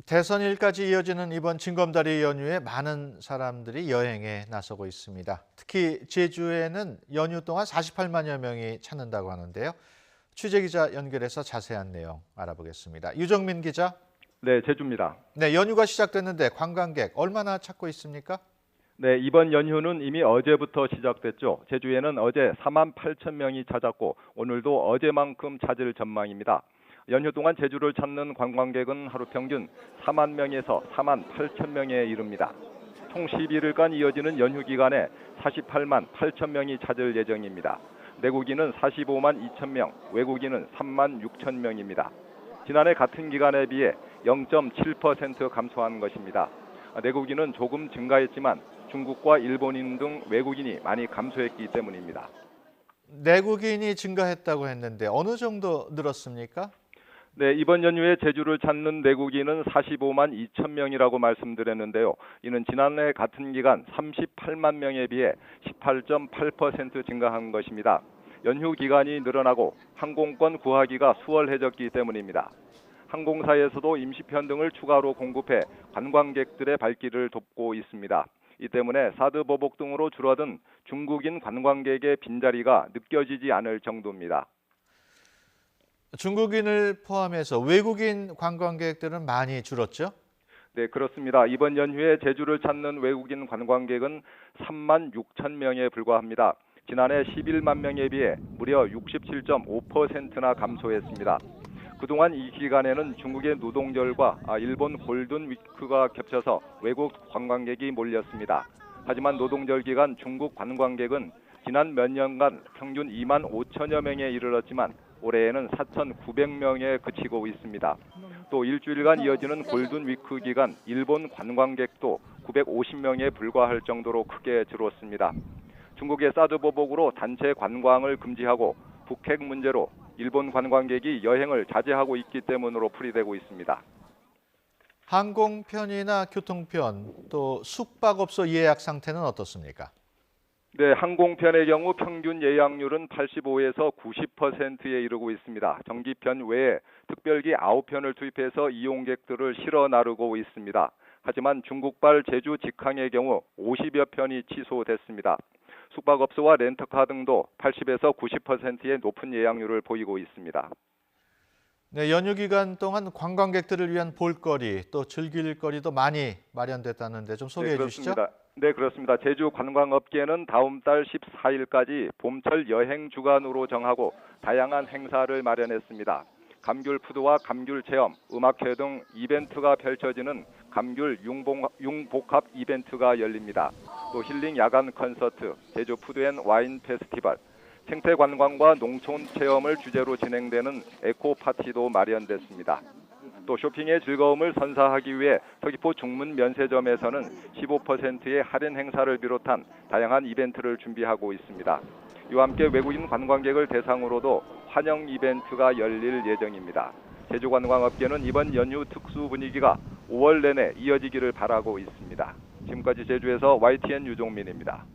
대선일까지 이어지는 이번 징검다리 연휴에 많은 사람들이 여행에 나서고 있습니다. 특히 제주에는 연휴 동안 48만여 명이 찾는다고 하는데요. 취재기자 연결해서 자세한 내용 알아보겠습니다. 유정민 기자. 네, 제주입니다. 네, 연휴가 시작됐는데 관광객 얼마나 찾고 있습니까? 네, 이번 연휴는 이미 어제부터 시작됐죠. 제주에는 어제 4만 8천 명이 찾았고 오늘도 어제만큼 찾을 전망입니다. 연휴 동안 제주를 찾는 관광객은 하루 평균 4만 명에서 4만 8천 명에 이릅니다. 총 11일간 이어지는 연휴 기간에 48만 8천 명이 찾을 예정입니다. 내국인은 45만 2천 명, 외국인은 3만 6천 명입니다. 지난해 같은 기간에 비해 0.7% 감소한 것입니다. 내국인은 조금 증가했지만 중국과 일본인 등 외국인이 많이 감소했기 때문입니다. 내국인이 증가했다고 했는데 어느 정도 늘었습니까? 네, 이번 연휴에 제주를 찾는 내국인은 45만 2천 명이라고 말씀드렸는데요. 이는 지난해 같은 기간 38만 명에 비해 18.8% 증가한 것입니다. 연휴 기간이 늘어나고 항공권 구하기가 수월해졌기 때문입니다. 항공사에서도 임시편 등을 추가로 공급해 관광객들의 발길을 돕고 있습니다. 이 때문에 사드 보복 등으로 줄어든 중국인 관광객의 빈자리가 느껴지지 않을 정도입니다. 중국인을 포함해서 외국인 관광객들은 많이 줄었죠? 네, 그렇습니다. 이번 연휴에 제주를 찾는 외국인 관광객은 3만 6천 명에 불과합니다. 지난해 11만 명에 비해 무려 67.5%나 감소했습니다. 그동안 이 기간에는 중국의 노동절과 일본 골든 위크가 겹쳐서 외국 관광객이 몰렸습니다. 하지만 노동절 기간 중국 관광객은 지난 몇 년간 평균 2만 5천여 명에 이르렀지만 올해에는 4,900명에 그치고 있습니다. 또 일주일간 이어지는 골든 위크 기간 일본 관광객도 950명에 불과할 정도로 크게 줄었습니다. 중국의 사드 보복으로 단체 관광을 금지하고 북핵 문제로 일본 관광객이 여행을 자제하고 있기 때문으로 풀이되고 있습니다. 항공편이나 교통편, 또 숙박업소 예약 상태는 어떻습니까? 네, 항공편의 경우 평균 예약률은 85에서 90%에 이르고 있습니다. 정기편 외에 특별기 9편을 투입해서 이용객들을 실어 나르고 있습니다. 하지만 중국발 제주 직항의 경우 50여 편이 취소됐습니다. 숙박업소와 렌터카 등도 80에서 90%의 높은 예약률을 보이고 있습니다. 네, 연휴 기간 동안 관광객들을 위한 볼거리, 또 즐길 거리도 많이 마련됐다는데 좀 소개해 주시죠. 네, 그렇습니다. 제주 관광업계는 다음 달 14일까지 봄철 여행 주간으로 정하고 다양한 행사를 마련했습니다. 감귤 푸드와 감귤 체험, 음악회 등 이벤트가 펼쳐지는 감귤 융복합 이벤트가 열립니다. 또 힐링 야간 콘서트, 제주 푸드앤와인 페스티벌, 생태 관광과 농촌 체험을 주제로 진행되는 에코 파티도 마련됐습니다. 또 쇼핑의 즐거움을 선사하기 위해 서귀포 중문 면세점에서는 15%의 할인 행사를 비롯한 다양한 이벤트를 준비하고 있습니다. 이와 함께 외국인 관광객을 대상으로도 환영 이벤트가 열릴 예정입니다. 제주관광업계는 이번 연휴 특수 분위기가 5월 내내 이어지기를 바라고 있습니다. 지금까지 제주에서 YTN 유종민입니다.